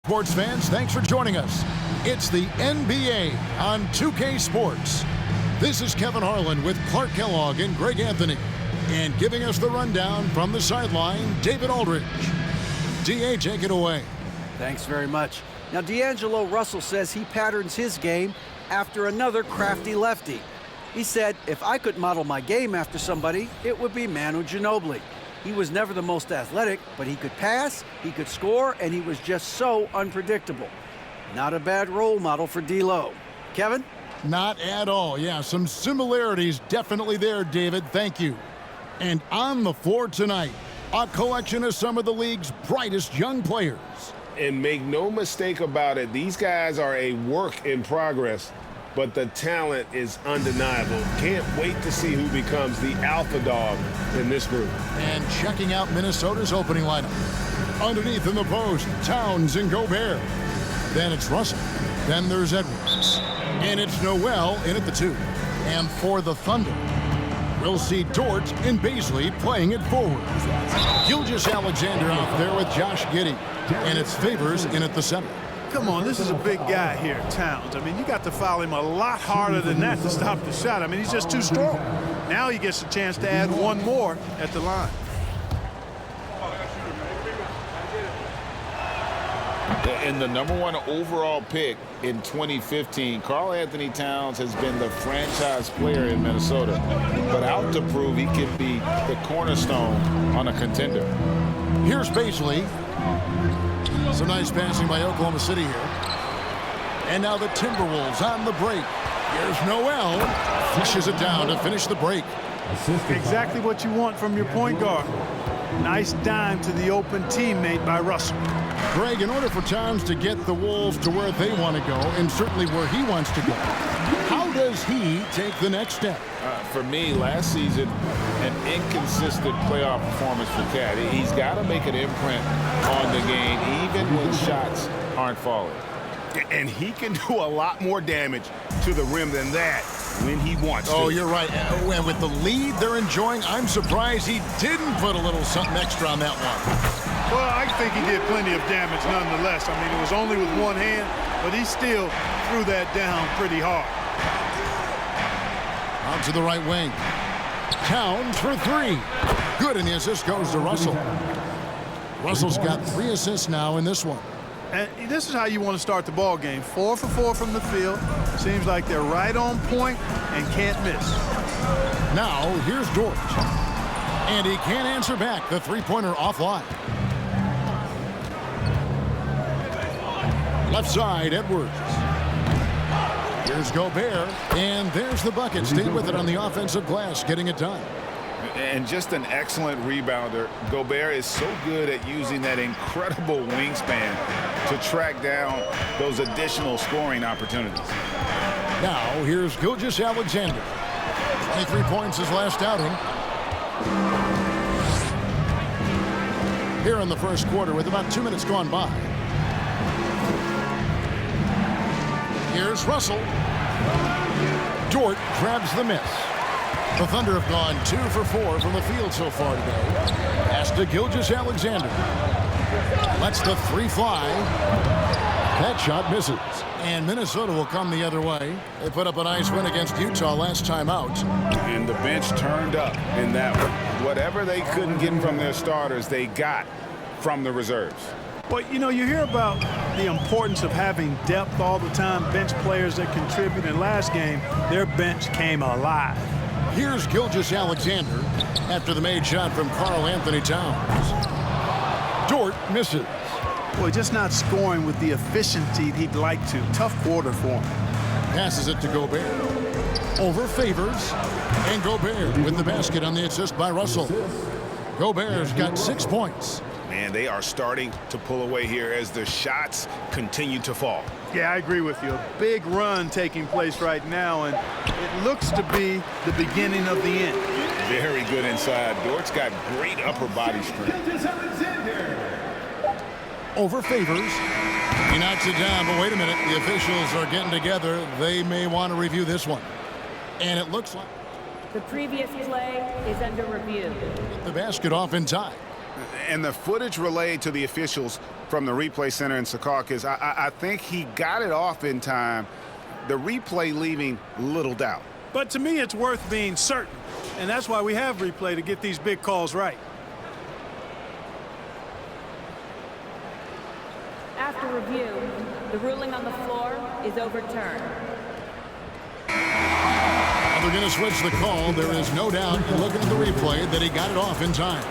Sports fans, thanks for joining us. It's the NBA on 2K Sports. This is Kevin Harlan with Clark Kellogg and Greg Anthony. And giving us the rundown from the sideline, David Aldridge. D.A., take it away. Thanks very much. Now, D'Angelo Russell says he patterns his game after another crafty lefty. He said, if I could model my game after somebody, it would be Manu Ginobili. He was never the most athletic, but he could pass, he could score, and he was just so unpredictable. Not a bad role model for D'Lo. Kevin? Not at all. Yeah, some similarities definitely there, David. Thank you. And on the floor tonight, a collection of some of the league's brightest young players. And make no mistake about it, these guys are a work in progress, but the talent is undeniable. Can't wait to see who becomes the alpha dog in this group. And checking out Minnesota's opening lineup. Underneath in the post, Towns and Gobert. Then it's Russell. Then there's Edwards. And it's Noel in at the 2. And for the Thunder, we'll see Dort and Baisley playing it forward. Gilgeous-Alexander out there with Josh Giddey. And it's Favors in at the center. Come on, this is a big guy here, Towns. I mean, you got to foul him a lot harder than that to stop the shot. I mean, he's just too strong. Now he gets a chance to add one more at the line. And the #1 overall pick in 2015, Karl Anthony Towns has been the franchise player in Minnesota, but out to prove he can be the cornerstone on a contender. Here's Baisley. Some nice passing by Oklahoma City here. And now the Timberwolves on the break. Here's Noel. Fishes it down to finish the break. Exactly what you want from your point guard. Nice dime to the open teammate by Russell. Greg, in order for Towns to get the Wolves to where they want to go, and certainly where he wants to go, how does he take the next step? For me, last season, an inconsistent playoff performance for Cat. He's got to make an imprint on the game, even when shots aren't falling. And he can do a lot more damage to the rim than that when he wants to. Oh, you're right. And with the lead they're enjoying, I'm surprised he didn't put a little something extra on that one. Well, I think he did plenty of damage nonetheless. I mean, it was only with one hand, but he still threw that down pretty hard. Out to the right wing. Towns for 3. Good, and the assist goes to Russell. Russell's got 3 assists now in this one. And this is how you want to start the ball game. 4 for 4 from the field. Seems like they're right on point and can't miss. Now, here's Dort. And he can't answer back. The three-pointer offline. Left side, Edwards. Here's Gobert. And there's the bucket. Stay with it on the offensive glass, getting it done. And just an excellent rebounder. Gobert is so good at using that incredible wingspan to track down those additional scoring opportunities. Now, here's Gilgeous-Alexander. 23 points his last outing. Here in the first quarter with about 2 minutes gone by. Here's Russell. Dort grabs the miss. The Thunder have gone 2 for 4 from the field so far today. Pass to Gilgeous-Alexander. Lets the 3 fly. That shot misses. And Minnesota will come the other way. They put up a nice win against Utah last time out. And the bench turned up in that one. Whatever they couldn't get from their starters, they got from the reserves. Well, you know, you hear about the importance of having depth all the time, bench players that contribute. In last game, their bench came alive. Here's Gilgeous-Alexander after the made shot from Karl Anthony Towns. Dort misses. Boy, just not scoring with the efficiency he'd like to. Tough quarter for him. Passes it to Gobert. Over Favors. And Gobert with the basket on the assist by Russell. Gobert's got 6 points. Man, they are starting to pull away here as the shots continue to fall. Yeah, I agree with you. A big run taking place right now, and it looks to be the beginning of the end. Very good inside. Dort's got great upper body strength. Over Favors. He knocks it down, but wait a minute. The officials are getting together. They may want to review this one. And it looks like the previous play is under review. the basket off in time. And the footage relayed to the officials from the replay center in Secaucus, I think he got it off in time. The replay leaving little doubt. But to me, it's worth being certain. And that's why we have replay, to get these big calls right. After review, the ruling on the floor is overturned. They're going to switch the call. There is no doubt, looking at the replay, that he got it off in time.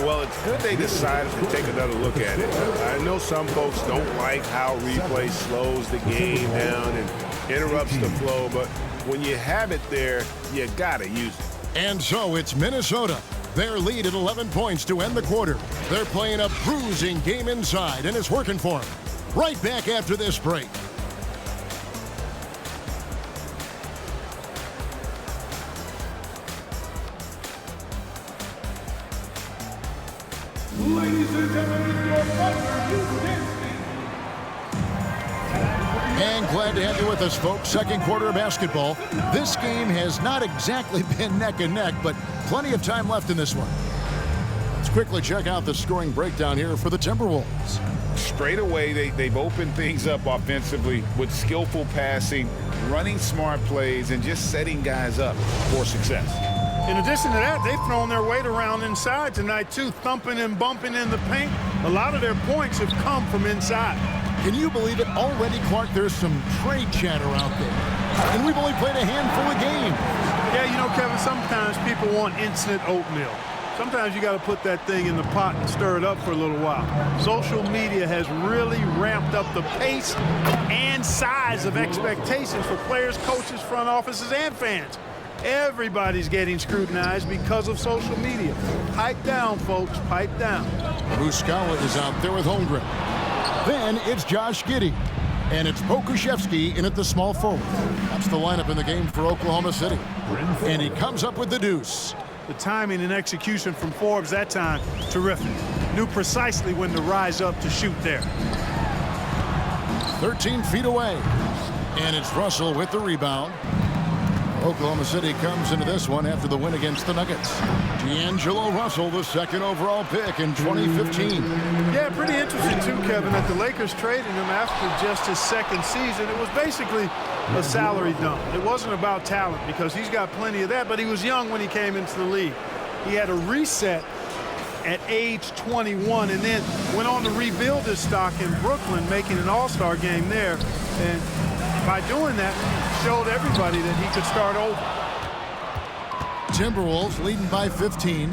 Well, it's good they decided to take another look at it. I know some folks don't like how replay slows the game down and interrupts the flow, but when you have it there, you got to use it. And so it's Minnesota. Their lead at 11 points to end the quarter. They're playing a bruising game inside, and it's working for them. Right back after this break. Ladies and gentlemen, your partner, you dance. And glad to have you with us, folks. Second quarter of basketball. This game has not exactly been neck and neck, but plenty of time left in this one. Let's quickly check out the scoring breakdown here for the Timberwolves. Straight away, they've opened things up offensively with skillful passing, running smart plays, and just setting guys up for success. In addition to that, they've thrown their weight around inside tonight, too, thumping and bumping in the paint. A lot of their points have come from inside. Can you believe it? Already, Clark, there's some trade chatter out there. And we've only played a handful of games. Yeah, you know, Kevin, sometimes people want instant oatmeal. Sometimes you got to put that thing in the pot and stir it up for a little while. Social media has really ramped up the pace and size of expectations for players, coaches, front offices, and fans. Everybody's getting scrutinized because of social media. Pipe down, folks. Pipe down. Muscala is out there with Holmgren. Then it's Josh Giddey. And it's Pokusevski in at the small forward. That's the lineup in the game for Oklahoma City. And he comes up with the deuce. The timing and execution from Forbes that time, terrific. Knew precisely when to rise up to shoot there. 13 feet away. And it's Russell with the rebound. Oklahoma City comes into this one after the win against the Nuggets. D'Angelo Russell, the second overall pick in 2015. Yeah, pretty interesting, too, Kevin, that the Lakers traded him after just his second season. It was basically a salary dump. It wasn't about talent because he's got plenty of that, but he was young when he came into the league. He had a reset at age 21 and then went on to rebuild his stock in Brooklyn, making an all-star game there. And by doing that, showed everybody that he could start over. Timberwolves leading by 15.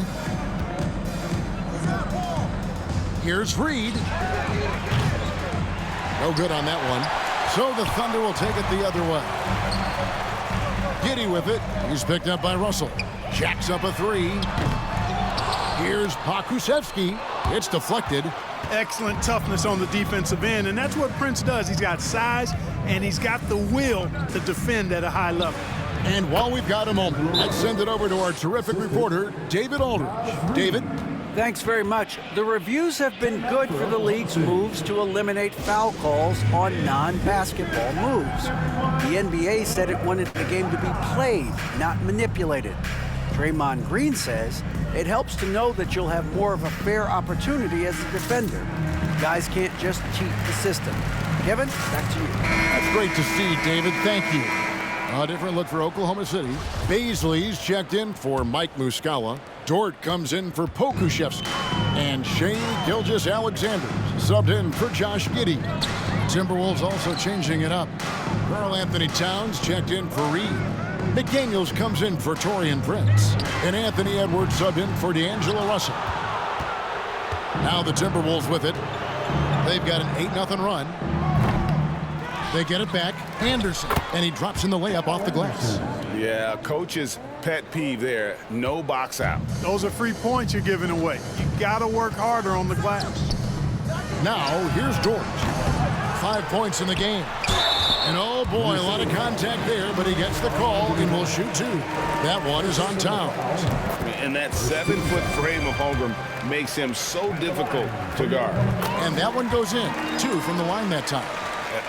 Here's Reed. No good on that one. So the Thunder will take it the other way. Giddey with it. He's picked up by Russell. Jacks up a three. Here's Pokusevski. It's deflected. Excellent toughness on the defensive end, and that's what Prince does. He's got size, and he's got the will to defend at a high level. And while we've got a moment, let's send it over to our terrific reporter, David Aldridge. David? Thanks very much. The reviews have been good for the league's moves to eliminate foul calls on non-basketball moves. The NBA said it wanted the game to be played, not manipulated. Draymond Green says it helps to know that you'll have more of a fair opportunity as a defender. Guys can't just cheat the system. Kevin, back to you. That's great to see, David. Thank you. A different look for Oklahoma City. Baisley's checked in for Mike Muscala. Dort comes in for Pokusevski. And Shea Gilgeous-Alexander subbed in for Josh Giddey. Timberwolves also changing it up. Karl Anthony Towns checked in for Reed. McDaniels comes in for Taurean Prince. And Anthony Edwards subbed in for D'Angelo Russell. Now the Timberwolves with it. They've got an 8-0 run. They get it back. Anderson. And he drops in the layup off the glass. Yeah, coach's pet peeve there. No box out. Those are free points you're giving away. You got to work harder on the glass. Now, here's George. 5 points in the game. And oh boy, a lot of contact there, but he gets the call and will shoot two. That one is on Towns. And that 7-foot frame of Holmgren makes him so difficult to guard. And that one goes in, 2 from the line that time.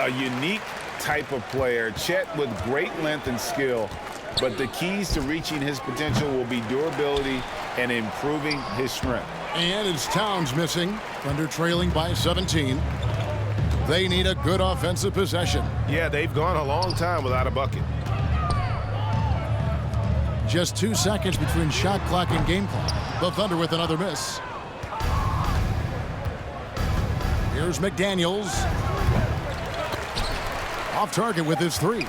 A unique type of player, Chet with great length and skill, but the keys to reaching his potential will be durability and improving his strength. And it's Towns missing. Thunder trailing by 17. They need a good offensive possession. Yeah, they've gone a long time without a bucket. Just 2 seconds between shot clock and game clock. The Thunder with another miss. Here's McDaniels. Off target with his 3.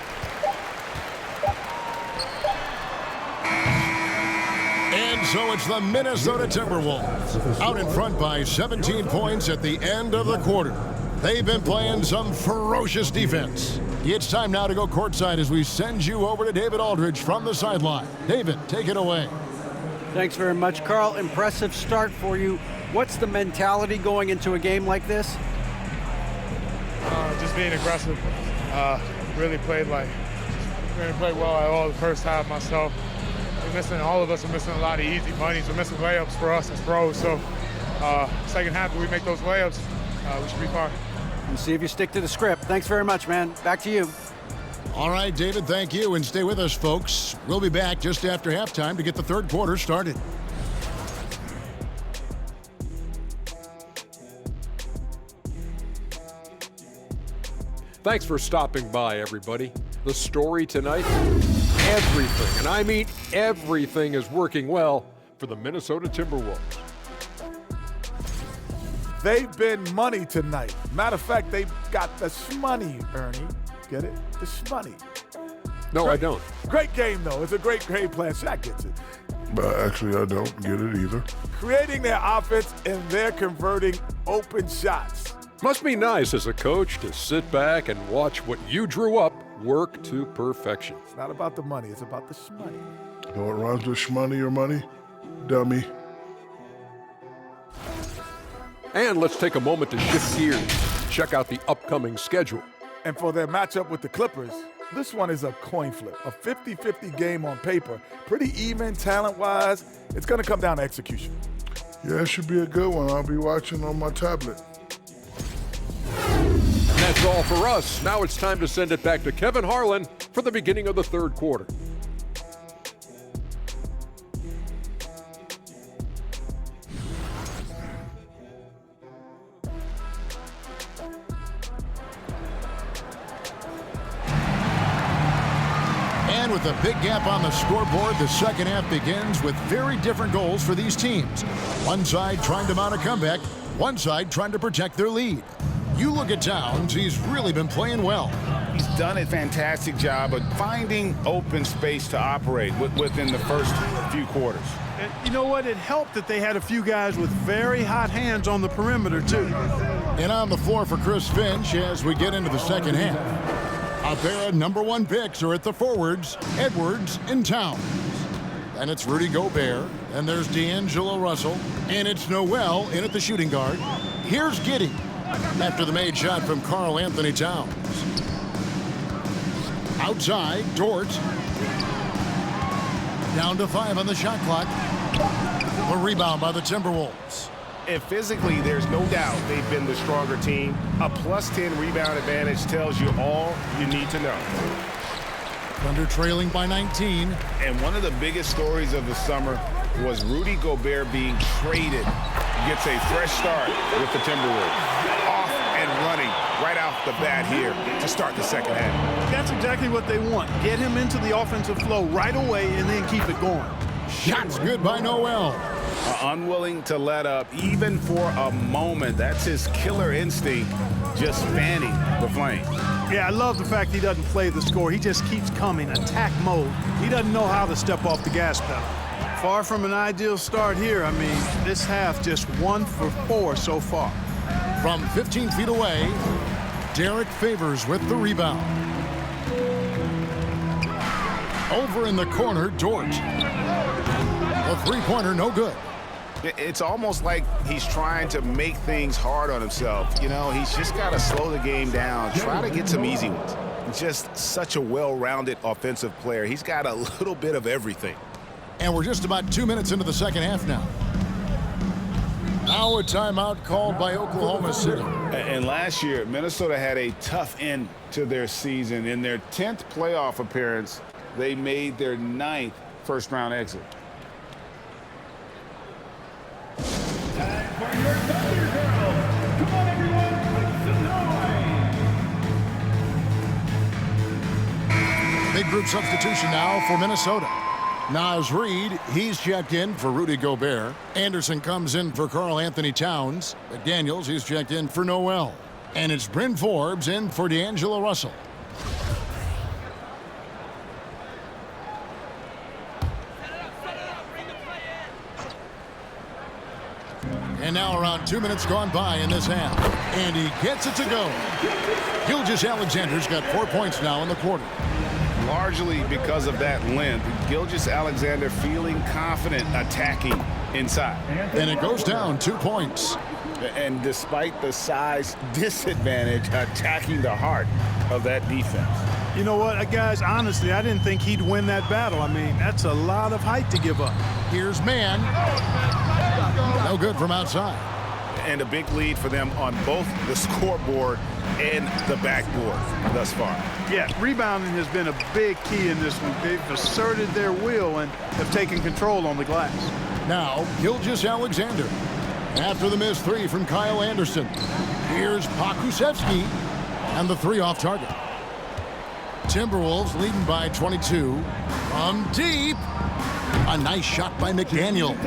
And so it's the Minnesota Timberwolves out in front by 17 points at the end of the quarter. They've been playing some ferocious defense. It's time now to go courtside as we send you over to David Aldridge from the sideline. David, take it away. Thanks very much, Carl. Impressive start for you. What's the mentality going into a game like this? Just being aggressive. Really played well at all the first half myself. All of us are missing a lot of easy monies. We're missing layups for us as pros. So second half, if we make those layups, we should be fine. And see if you stick to the script. Thanks very much, man. Back to you. All right, David, thank you. And stay with us, folks. We'll be back just after halftime to get the third quarter started. Thanks for stopping by, everybody. The story tonight, everything, and I mean everything, is working well for the Minnesota Timberwolves. They've been money tonight. Matter of fact, they've got the shmoney, Ernie. Get it? The shmoney. No, I don't. Great game, though. It's a great game plan. Shaq gets it. But actually, I don't get it either. Creating their offense, and they're converting open shots. Must be nice as a coach to sit back and watch what you drew up work to perfection. It's not about the money. It's about the shmoney. You know what rhymes with shmoney or money? Dummy. And let's take a moment to shift gears, check out the upcoming schedule. And for their matchup with the Clippers, this one is a coin flip, a 50-50 game on paper. Pretty even talent-wise. It's going to come down to execution. Yeah, it should be a good one. I'll be watching on my tablet. And that's all for us. Now it's time to send it back to Kevin Harlan for the beginning of the third quarter. And with a big gap on the scoreboard, the second half begins with very different goals for these teams. One side trying to mount a comeback, one side trying to protect their lead. You look at Towns, he's really been playing well. He's done a fantastic job of finding open space to operate within the first few quarters. And you know what? It helped that they had a few guys with very hot hands on the perimeter, too. And on the floor for Chris Finch as we get into the second half. A pair of #1 picks are at the forwards, Edwards and Towns. And it's Rudy Gobert, and there's D'Angelo Russell, and it's Noel in at the shooting guard. Here's Giddey after the made shot from Karl Anthony Towns. Outside, Dort. Down to 5 on the shot clock. A rebound by the Timberwolves. And physically, there's no doubt they've been the stronger team. A +10 rebound advantage tells you all you need to know. Thunder trailing by 19. And one of the biggest stories of the summer was Rudy Gobert being traded. Gets a fresh start with the Timberwolves. Off and running right off the bat here to start the second half. That's exactly what they want. Get him into the offensive flow right away and then keep it going. Shots good by Noel. Unwilling to let up even for a moment. That's his killer instinct, just fanning the flame. Yeah, I love the fact he doesn't play the score. He just keeps coming, attack mode. He doesn't know how to step off the gas pedal. Far from an ideal start here. I mean, this half just 1 for 4 so far. From 15 feet away, Derek Favors with the rebound. Over in the corner, Dort. The three-pointer, no good. It's almost like he's trying to make things hard on himself. You know, he's just got to slow the game down, try to get some easy ones. Just such a well-rounded offensive player. He's got a little bit of everything. And we're just about 2 minutes into the second half now. Now a timeout called by Oklahoma City. And last year, Minnesota had a tough end to their season. In their 10th playoff appearance, they made their 9th first-round exit. group substitution now for Minnesota. Naz Reid, he's checked in for Rudy Gobert. Anderson comes in for Karl Anthony Towns. McDaniels, he's checked in for Noel. And it's Bryn Forbes in for D'Angelo Russell. And now around 2 minutes gone by in this half. And he gets it to go. Gilgeous-Alexander's got 4 points now in the quarter. Largely because of that length, Gilgeous-Alexander feeling confident attacking inside. And it goes down 2 points. And despite the size disadvantage, attacking the heart of that defense. You know what, guys, honestly, I didn't think he'd win that battle. I mean, that's a lot of height to give up. Here's Mann. No good from outside. And a big lead for them on both the scoreboard and the backboard thus far. Yeah, rebounding has been a big key in this one. They've asserted their will and have taken control on the glass. Now, Gilgeous-Alexander. After the missed three from Kyle Anderson. Here's Pokusevski. And the three off target. Timberwolves leading by 22. From deep. A nice shot by McDaniels.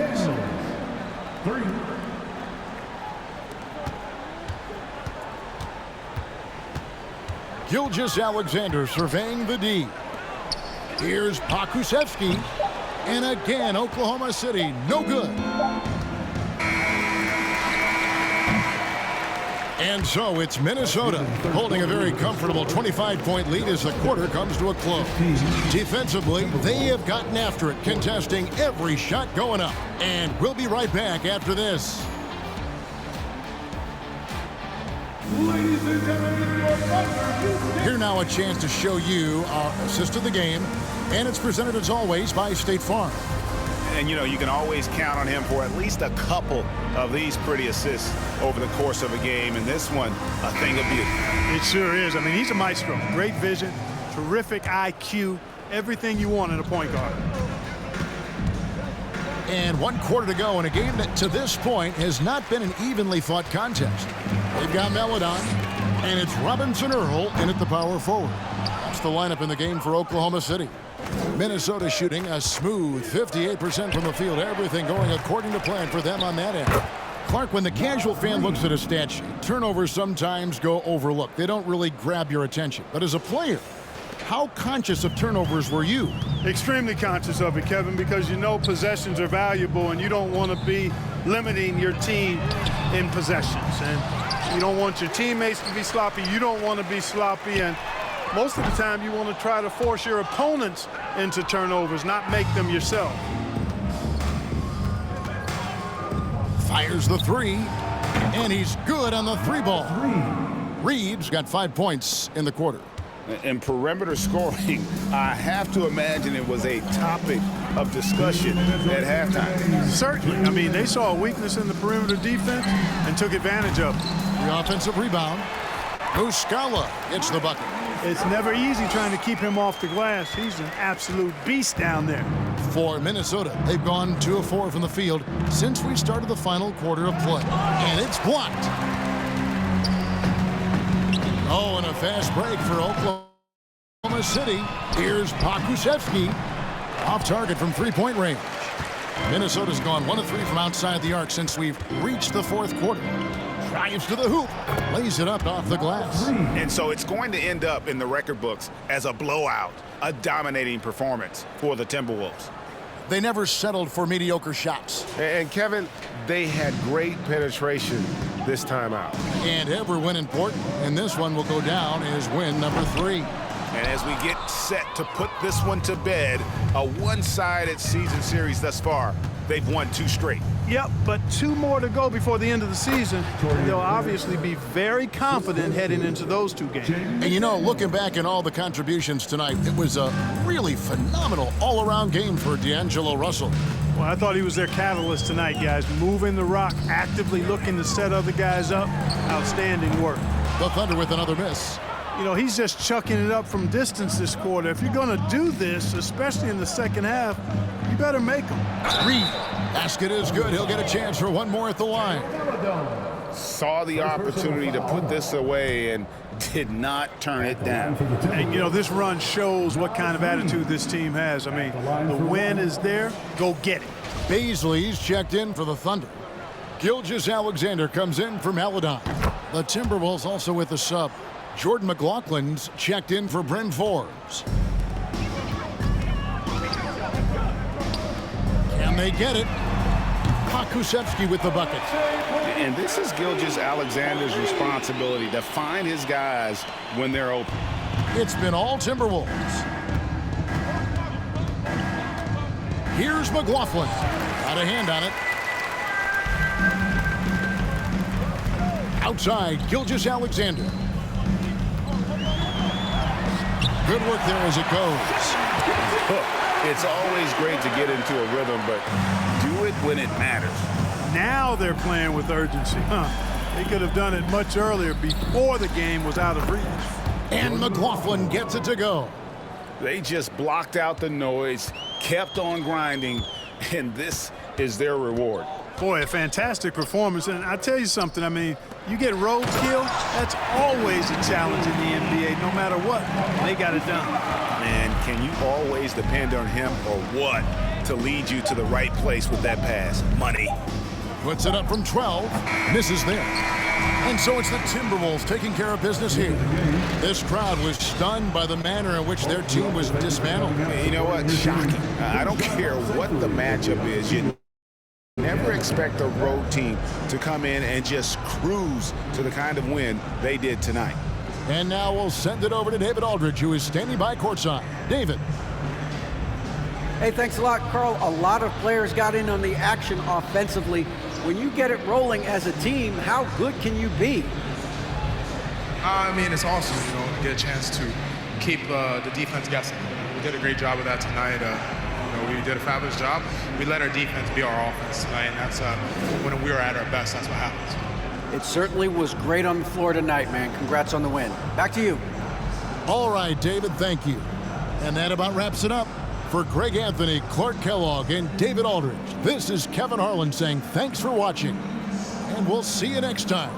Gilgeous-Alexander surveying the D. Here's Pokusevski. And again, Oklahoma City, no good. And so it's Minnesota holding a very comfortable 25-point lead as the quarter comes to a close. Defensively, they have gotten after it, contesting every shot going up. And we'll be right back after this. Ladies and gentlemen, your partner, Here now a chance to show you our assist of the game. And it's presented as always by State Farm. And, you know, you can always count on him for at least a couple of these pretty assists over the course of a game. And this one, a thing of beauty. It sure is. I mean, he's a maestro. Great vision, terrific IQ, everything you want in a point guard. And 1 quarter to go in a game that to this point has not been an evenly fought contest. They've got Meladon, and it's Robinson Earl in at the power forward. That's the lineup in the game for Oklahoma City. Minnesota shooting a smooth 58% from the field. Everything going according to plan for them on that end. Clark, when the casual fan looks at a stat sheet, turnovers sometimes go overlooked. They don't really grab your attention. But as a player, how conscious of turnovers were you? Extremely conscious of it, Kevin, because you know possessions are valuable and you don't want to be limiting your team in possessions. And you don't want your teammates to be sloppy. You don't want to be sloppy. And most of the time you want to try to force your opponents into turnovers, not make them yourself. Fires the three, and he's good on the three ball. Reed's got 5 points in the quarter. And perimeter scoring, I have to imagine it was a topic of discussion at halftime. Certainly. I mean, they saw a weakness in the perimeter defense and took advantage of it. The offensive rebound. Muscala hits the bucket. It's never easy trying to keep him off the glass. He's an absolute beast down there. For Minnesota, they've gone 2 of 4 from the field since we started the final quarter of play. And it's blocked. Oh, and a fast break for Oklahoma City. Here's Pokusevski. Off target from three-point range. Minnesota's gone 1 of 3 from outside the arc since we've reached the fourth quarter. Drives to the hoop. Lays it up off the glass. And so it's going to end up in the record books as a blowout, a dominating performance for the Timberwolves. They never settled for mediocre shots. And Kevin, they had great penetration this time out. And every win important, and this one will go down as win number 3. And as we get set to put this one to bed, a one-sided season series thus far, they've won 2 straight. Yep, but 2 more to go before the end of the season. They'll obviously be very confident heading into those 2 games. And you know, looking back at all the contributions tonight, it was a really phenomenal all-around game for D'Angelo Russell. Well, I thought he was their catalyst tonight, guys. Moving the rock, actively looking to set other guys up. Outstanding work. The Thunder with another miss. You know, he's just chucking it up from distance this quarter. If you're going to do this, especially in the second half, you better make them. Reed. Basket is good. He'll get a chance for one more at the line. saw the opportunity to put this away and did not turn it down. And, you know, this run shows what kind of attitude this team has. I mean, the win is there. Go get it. Baisley's checked in for the Thunder. Gilgeous-Alexander comes in from Aladon. The Timberwolves also with the sub. Jordan McLaughlin's checked in for Bryn Forbes. Can they get it? Pakusevsky with the bucket. And this is Gilgeous-Alexander's responsibility to find his guys when they're open. It's been all Timberwolves. Here's McLaughlin. Got a hand on it. Outside, Gilgeous-Alexander. Good work there as it goes. It's always great to get into a rhythm, but do it when it matters. Now they're playing with urgency. They could have done it much earlier before the game was out of reach. And McLaughlin gets it to go. They just blocked out the noise, kept on grinding, and this is their reward. Boy, a fantastic performance. And I tell you something, I mean, you get roadkill, that's always a challenge in the NBA, no matter what. They got it done. Man, can you always depend on him or what to lead you to the right place with that pass? Money. Puts it up from 12. Misses there. And so it's the Timberwolves taking care of business here. This crowd was stunned by the manner in which their team was dismantled. You know what? Shocking. I don't care what the matchup is. You never expect a road team to come in and just cruise to the kind of win they did tonight. And now we'll send it over to David Aldridge, who is standing by courtside. David. Hey, thanks a lot, Carl. A lot of players got in on the action offensively. When you get it rolling as a team, how good can you be? I mean, it's awesome, you know, to get a chance to keep the defense guessing. We did a great job of that tonight. You know, we did a fabulous job. We let our defense be our offense tonight, and that's when we were at our best, that's what happens. It certainly was great on the floor tonight, man. Congrats on the win. Back to you. All right, David, thank you. And that about wraps it up. For Greg Anthony, Clark Kellogg, and David Aldridge, this is Kevin Harlan saying thanks for watching, and we'll see you next time.